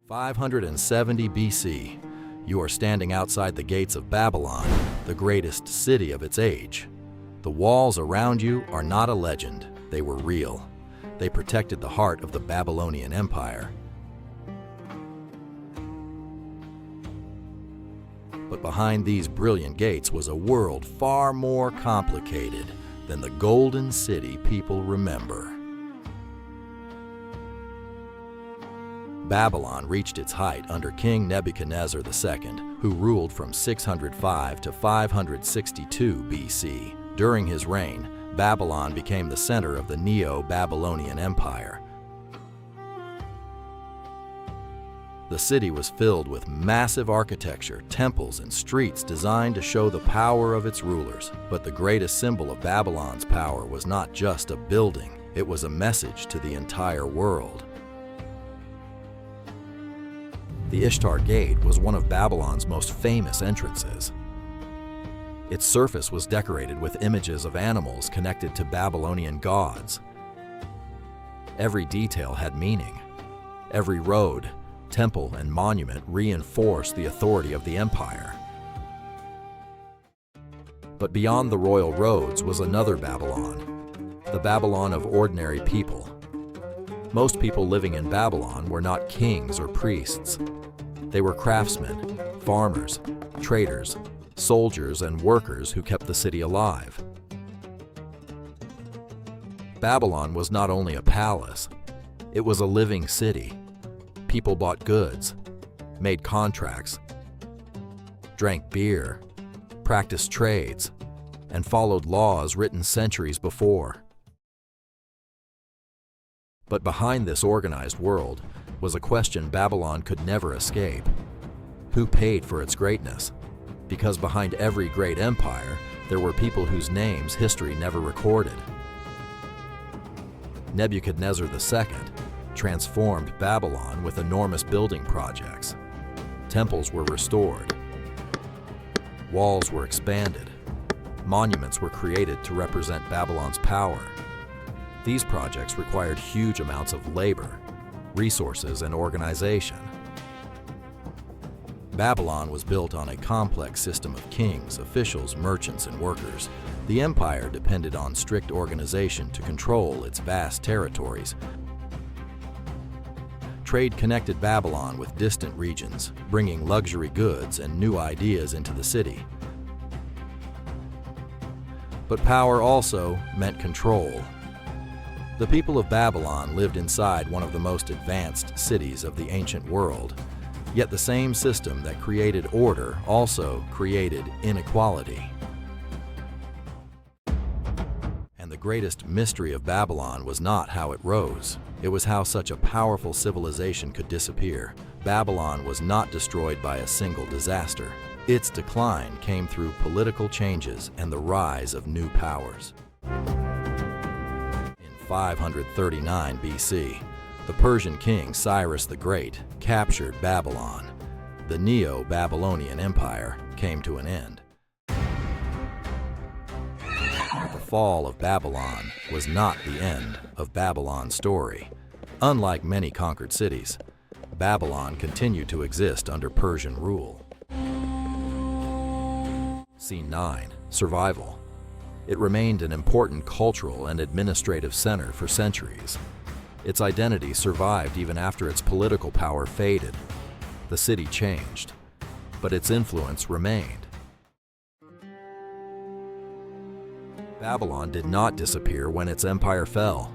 570 BC, you are standing outside the gates of Babylon, the greatest city of its age. The walls around you are not a legend, they were real. They protected the heart of the Babylonian Empire. But behind these brilliant gates was a world far more complicated than the golden city people remember. Babylon reached its height under King Nebuchadnezzar II, who ruled from 605 to 562 BC. During his reign, Babylon became the center of the Neo-Babylonian Empire. The city was filled with massive architecture, temples, and streets designed to show the power of its rulers. But the greatest symbol of Babylon's power was not just a building, it was a message to the entire world. The Ishtar Gate was one of Babylon's most famous entrances. Its surface was decorated with images of animals connected to Babylonian gods. Every detail had meaning. Every road, temple, and monument reinforced the authority of the empire. But beyond the royal roads was another Babylon, the Babylon of ordinary people. Most people living in Babylon were not kings or priests. They were craftsmen, farmers, traders, soldiers, and workers who kept the city alive. Babylon was not only a palace, it was a living city. People bought goods, made contracts, drank beer, practiced trades, and followed laws written centuries before. But behind this organized world was a question Babylon could never escape. Who paid for its greatness? Because behind every great empire, there were people whose names history never recorded. Nebuchadnezzar II transformed Babylon with enormous building projects. Temples were restored. Walls were expanded. Monuments were created to represent Babylon's power. These projects required huge amounts of labor, resources, and organization. Babylon was built on a complex system of kings, officials, merchants, and workers. The empire depended on strict organization to control its vast territories. Trade connected Babylon with distant regions, bringing luxury goods and new ideas into the city. But power also meant control. The people of Babylon lived inside one of the most advanced cities of the ancient world. Yet the same system that created order also created inequality. And the greatest mystery of Babylon was not how it rose. It was how such a powerful civilization could disappear. Babylon was not destroyed by a single disaster. Its decline came through political changes and the rise of new powers. 539 BC, the Persian king Cyrus the Great captured Babylon. The Neo-Babylonian Empire came to an end. The fall of Babylon was not the end of Babylon's story. Unlike many conquered cities, Babylon continued to exist under Persian rule. Scene 9. Survival. It remained an important cultural and administrative center for centuries. Its identity survived even after its political power faded. The city changed, but its influence remained. Babylon did not disappear when its empire fell.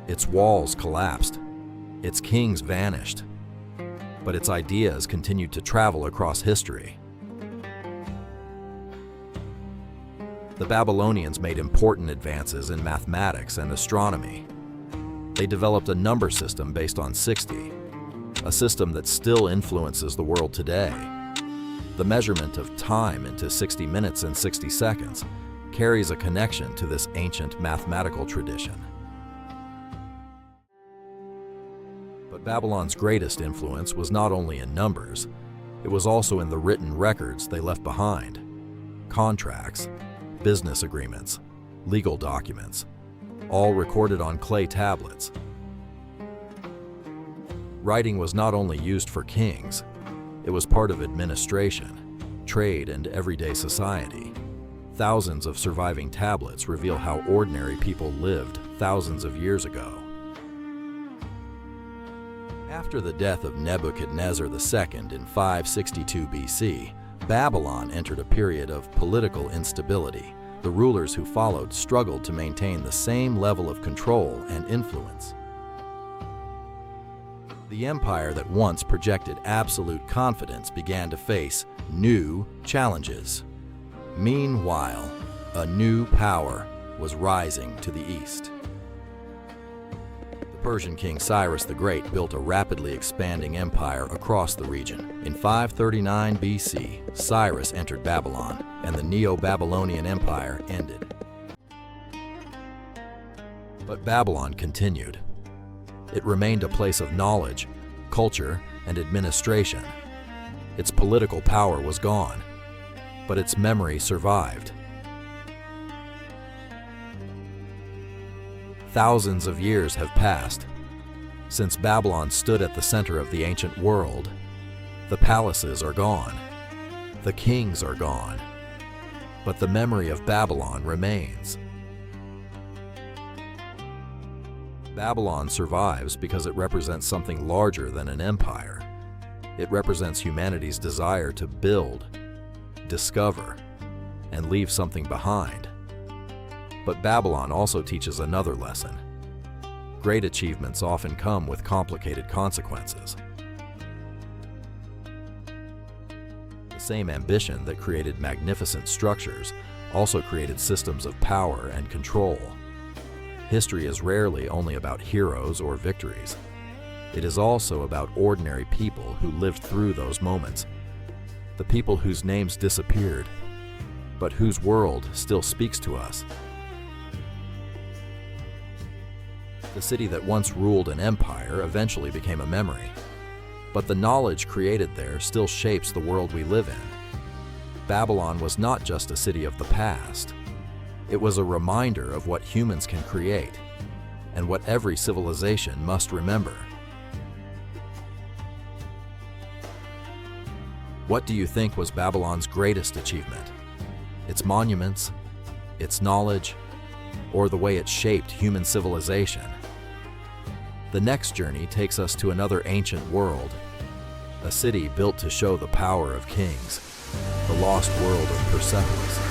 Its walls collapsed. Its kings vanished. But its ideas continued to travel across history. The Babylonians made important advances in mathematics and astronomy. They developed a number system based on 60, a system that still influences the world today. The measurement of time into 60 minutes and 60 seconds carries a connection to this ancient mathematical tradition. But Babylon's greatest influence was not only in numbers, it was also in the written records they left behind. Contracts, business agreements, legal documents, all recorded on clay tablets. Writing was not only used for kings, it was part of administration, trade, and everyday society. Thousands of surviving tablets reveal how ordinary people lived thousands of years ago. After the death of Nebuchadnezzar II in 562 BC, Babylon entered a period of political instability. The rulers who followed struggled to maintain the same level of control and influence. The empire that once projected absolute confidence began to face new challenges. Meanwhile, a new power was rising to the east. The Persian king Cyrus the Great built a rapidly expanding empire across the region. In 539 BC, Cyrus entered Babylon, and the Neo-Babylonian Empire ended. But Babylon continued. It remained a place of knowledge, culture, and administration. Its political power was gone, but its memory survived. Thousands of years have passed since Babylon stood at the center of the ancient world. The palaces are gone, the kings are gone, but the memory of Babylon remains. Babylon survives because it represents something larger than an empire. It represents humanity's desire to build, discover, and leave something behind. But Babylon also teaches another lesson. Great achievements often come with complicated consequences. The same ambition that created magnificent structures also created systems of power and control. History is rarely only about heroes or victories. It is also about ordinary people who lived through those moments. The people whose names disappeared, but whose world still speaks to us. The city that once ruled an empire eventually became a memory, but the knowledge created there still shapes the world we live in. Babylon was not just a city of the past. It was a reminder of what humans can create and what every civilization must remember. What do you think was Babylon's greatest achievement? Its monuments, its knowledge, or the way it shaped human civilization? The next journey takes us to another ancient world, a city built to show the power of kings, the lost world of Persepolis.